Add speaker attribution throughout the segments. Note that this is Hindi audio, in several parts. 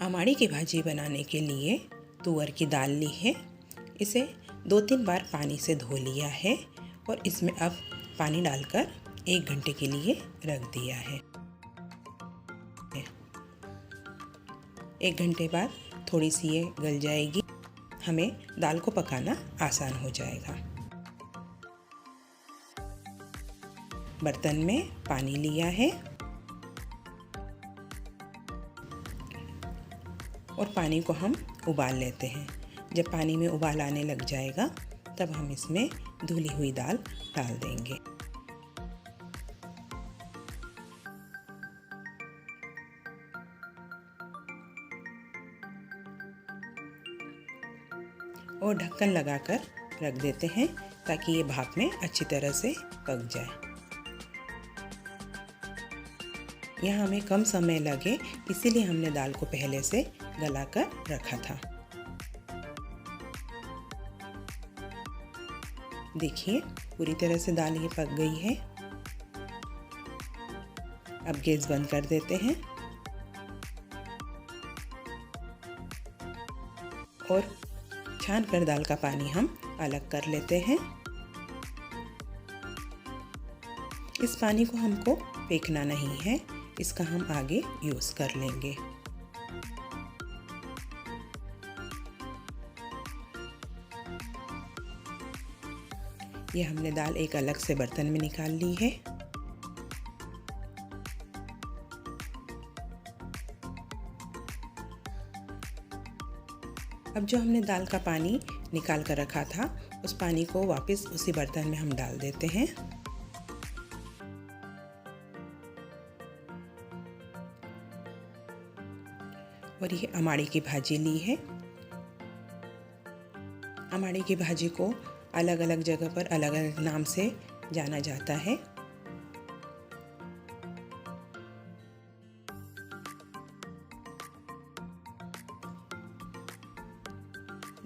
Speaker 1: अमाड़ी की भाजी बनाने के लिए तुअर की दाल ली है। इसे 2-3 बार पानी से धो लिया है और इसमें अब पानी डालकर 1 घंटे के लिए रख दिया है। 1 घंटे बाद थोड़ी सी ये गल जाएगी, हमें दाल को पकाना आसान हो जाएगा। बर्तन में पानी लिया है और पानी को हम उबाल लेते हैं। जब पानी में उबाल आने लग जाएगा तब हम इसमें धुली हुई दाल डाल देंगे। और ढक्कन लगाकर रख देते हैं ताकि ये भाप में अच्छी तरह से पक जाए। यहाँ हमें कम समय लगे इसीलिए हमने दाल को पहले से गलाकर रखा था। देखिए पूरी तरह से दाल ये पक गई है। अब गैस बंद कर देते हैं और छान कर दाल का पानी हम अलग कर लेते हैं। इस पानी को हमको फेंकना नहीं है, इसका हम आगे यूज़ कर लेंगे। ये हमने दाल एक अलग से बर्तन में निकाल ली है। अब जो हमने दाल का पानी निकाल कर रखा था उस पानी को वापस उसी बर्तन में हम डाल देते हैं। और ये अमाड़ी की भाजी ली है। अमाड़ी की भाजी को अलग अलग जगह पर अलग अलग नाम से जाना जाता है।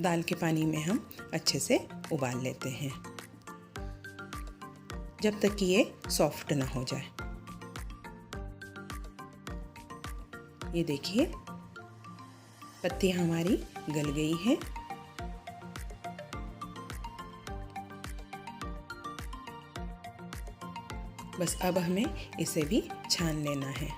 Speaker 1: दाल के पानी में हम अच्छे से उबाल लेते हैं जब तक कि ये सॉफ्ट ना हो जाए। ये देखिए पत्तियां हमारी गल गई हैं। बस अब हमें इसे भी छान लेना है।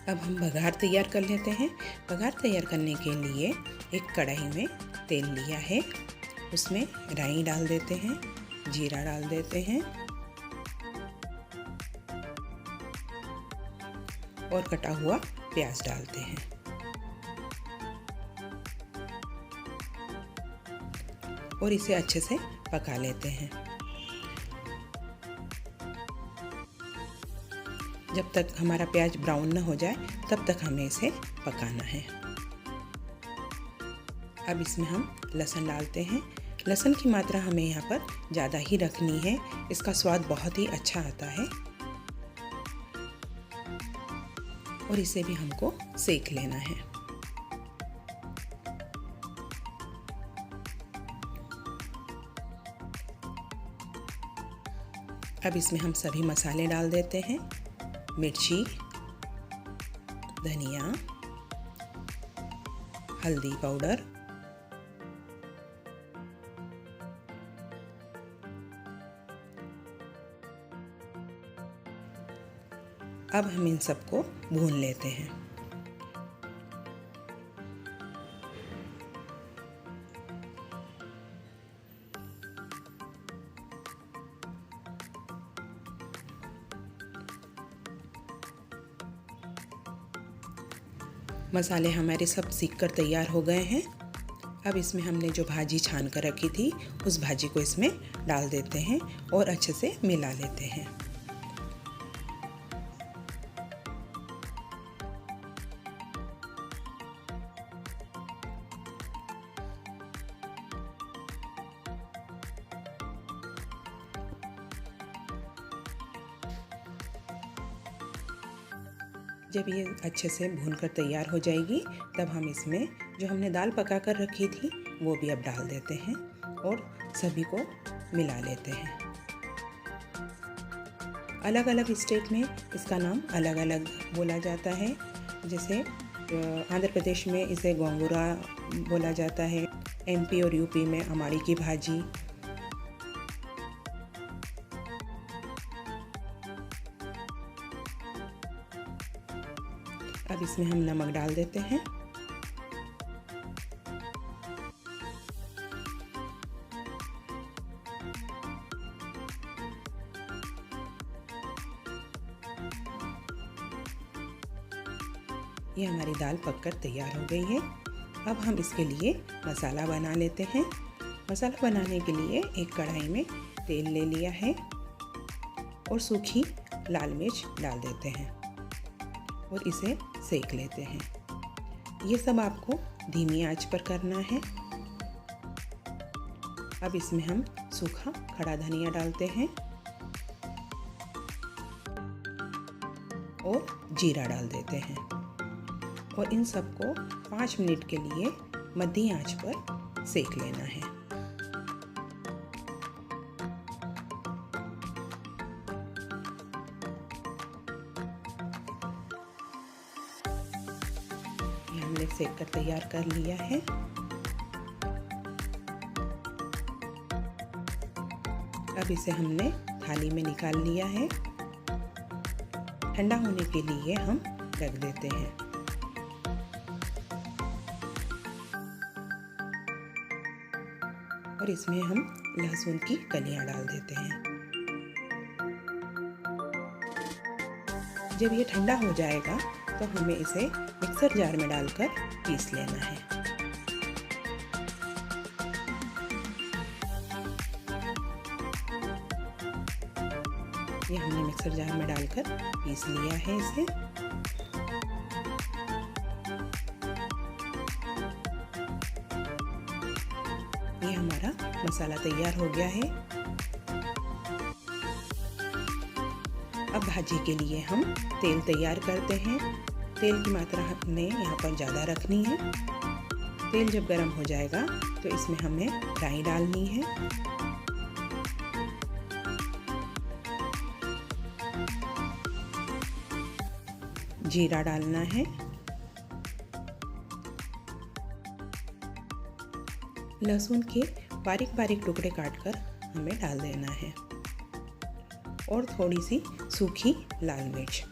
Speaker 1: अब हम बघार तैयार कर लेते हैं। बघार तैयार करने के लिए एक कढ़ाई में तेल लिया है, उसमें राई डाल देते हैं, जीरा डाल देते हैं और कटा हुआ प्याज डालते हैं। और इसे अच्छे से पका लेते हैं जब तक हमारा प्याज ब्राउन ना हो जाए, तब तक हमें इसे पकाना है। अब इसमें हम लहसुन डालते हैं। लहसुन की मात्रा हमें यहाँ पर ज़्यादा ही रखनी है, इसका स्वाद बहुत ही अच्छा आता है। और इसे भी हमको सेक लेना है। अब इसमें हम सभी मसाले डाल देते हैं। मिर्ची, धनिया, हल्दी पाउडर, अब हम इन सबको भून लेते हैं। मसाले हमारे सब सीख कर तैयार हो गए हैं। अब इसमें हमने जो भाजी छान कर रखी थी उस भाजी को इसमें डाल देते हैं और अच्छे से मिला लेते हैं। जब ये अच्छे से भूनकर तैयार हो जाएगी तब हम इसमें जो हमने दाल पका कर रखी थी वो भी अब डाल देते हैं और सभी को मिला लेते हैं। अलग अलग स्टेट में इसका नाम अलग अलग बोला जाता है। जैसे आंध्र प्रदेश में इसे गोंगुरा बोला जाता है, एमपी और यूपी में अमाड़ी की भाजी। अब इसमें हम नमक डाल देते हैं। ये हमारी दाल पककर तैयार हो गई है। अब हम इसके लिए मसाला बना लेते हैं। मसाला बनाने के लिए एक कढ़ाई में तेल ले लिया है और सूखी लाल मिर्च डाल देते हैं और इसे सेक लेते हैं। ये सब आपको धीमी आंच पर करना है। अब इसमें हम सूखा खड़ा धनिया डालते हैं और जीरा डाल देते हैं और इन सबको 5 मिनट के लिए मध्यम आंच पर सेक लेना है। ये हमने सेक कर तैयार कर लिया है। अब इसे हमने थाली में निकाल लिया है। ठंडा होने के लिए हम रख देते हैं। और इसमें हम लहसुन की कलियां डाल देते हैं। जब ये ठंडा हो जाएगा तो हमें इसे मिक्सर जार में डालकर पीस लेना है। ये हमने मिक्सर जार में डालकर पीस लिया है इसे। ये हमारा मसाला तैयार हो गया है। अब भाजी के लिए हम तेल तैयार करते हैं। तेल की मात्रा हमने यहाँ पर ज़्यादा रखनी है। तेल जब गर्म हो जाएगा तो इसमें हमें राई डालनी है। जीरा डालना है। लहसुन के बारीक बारीक टुकड़े काटकर हमें डाल देना है और थोड़ी सी सूखी लाल मिर्च।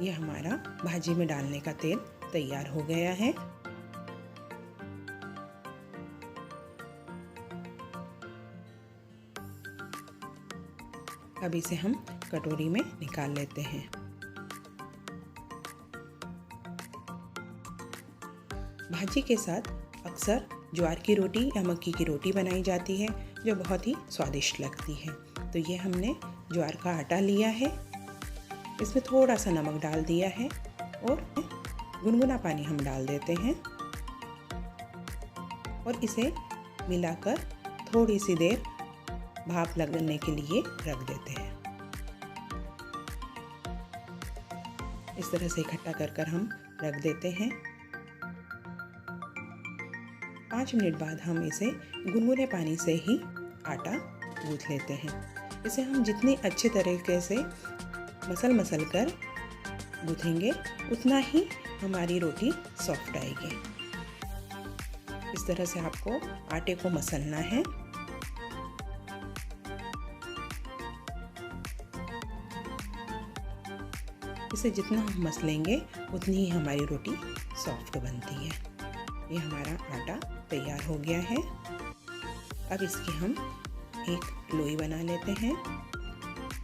Speaker 1: ये हमारा भाजी में डालने का तेल तैयार हो गया है। अब इसे हम कटोरी में निकाल लेते हैं। भाजी के साथ अक्सर ज्वार की रोटी या मक्की की रोटी बनाई जाती है जो बहुत ही स्वादिष्ट लगती है। तो ये हमने ज्वार का आटा लिया है, इसमें थोड़ा सा नमक डाल दिया है और गुनगुना पानी हम डाल देते हैं और इसे मिलाकर थोड़ी सी देर भाप लगने के लिए रख देते हैं। इस तरह से इकट्ठा कर हम रख देते हैं। 5 मिनट बाद हम इसे गुनगुने पानी से ही आटा गूँथ लेते हैं। इसे हम जितनी अच्छे तरीके से मसल कर गूँथेंगे उतना ही हमारी रोटी सॉफ्ट आएगी। इस तरह से आपको आटे को मसलना है। इसे जितना हम मसलेंगे उतनी ही हमारी रोटी सॉफ्ट बनती है। ये हमारा आटा तैयार हो गया है। अब इसकी हम एक लोई बना लेते हैं।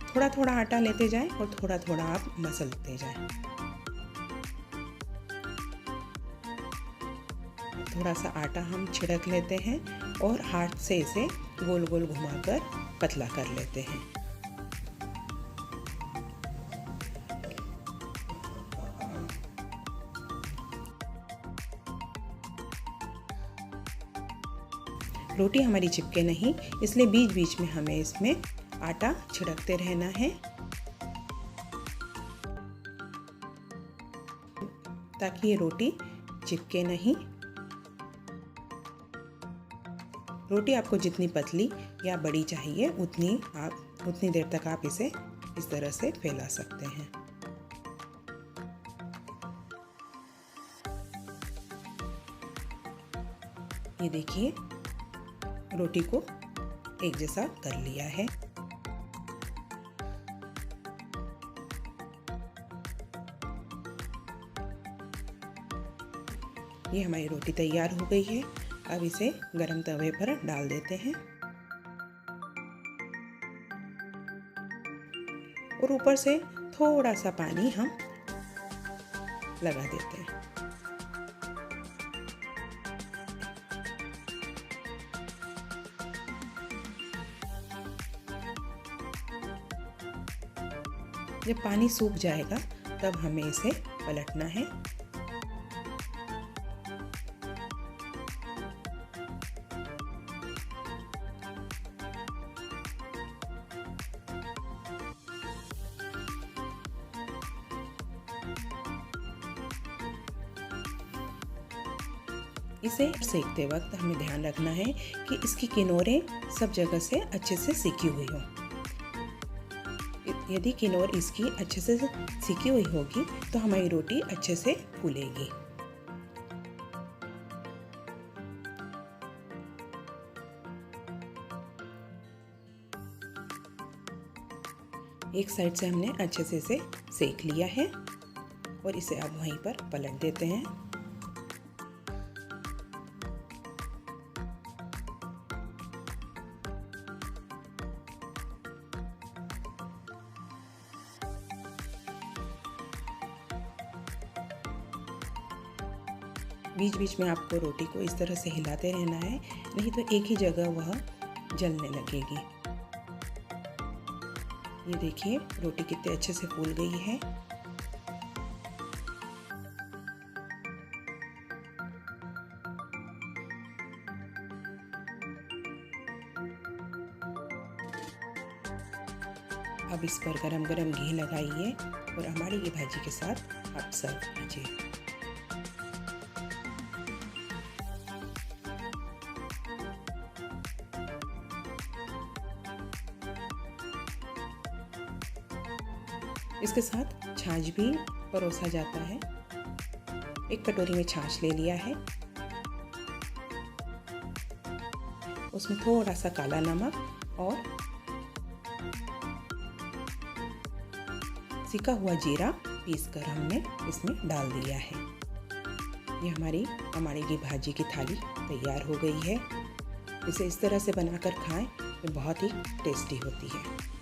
Speaker 1: थोड़ा थोड़ा आटा लेते जाएं और थोड़ा थोड़ा आप मसलते जाएं। थोड़ा सा आटा हम छिड़क लेते हैं और हाथ से इसे गोल गोल घुमाकर पतला कर लेते हैं। रोटी हमारी चिपके नहीं, इसलिए बीच बीच में हमें इसमें आटा छिड़कते रहना है ताकि ये रोटी चिपके नहीं। रोटी आपको जितनी पतली या बड़ी चाहिए उतनी देर तक आप इसे इस तरह से फैला सकते हैं। ये देखिए रोटी को एक जैसा कर लिया है। ये हमारी रोटी तैयार हो गई है। अब इसे गरम तवे पर डाल देते हैं और ऊपर से थोड़ा सा पानी हम लगा देते हैं। जब पानी सूख जाएगा तब हमें इसे पलटना है। इसे सेकते वक्त हमें ध्यान रखना है कि इसकी किनारे सब जगह से अच्छे से सिकी हुई हो। यदि किनार इसकी अच्छे से सिकी हुई होगी तो हमारी रोटी अच्छे से फूलेगी। एक साइड से हमने अच्छे से इसे सेक लिया है और इसे अब वहीं पर पलट देते हैं। बीच बीच में आपको रोटी को इस तरह से हिलाते रहना है, नहीं तो एक ही जगह वह जलने लगेगी। ये देखिए रोटी कितने अच्छे से फूल गई है। अब इस पर गरम गरम घी लगाइए और हमारी ये भाजी के साथ आप सर्व कीजिए। इसके साथ छाछ भी परोसा जाता है। एक कटोरी में छाछ ले लिया है, उसमें थोड़ा सा काला नमक और सिका हुआ जीरा पीसकर हमने इसमें डाल दिया है। ये हमारी अमाड़ी की भाजी की थाली तैयार हो गई है। इसे इस तरह से बनाकर खाएं, ये बहुत ही टेस्टी होती है।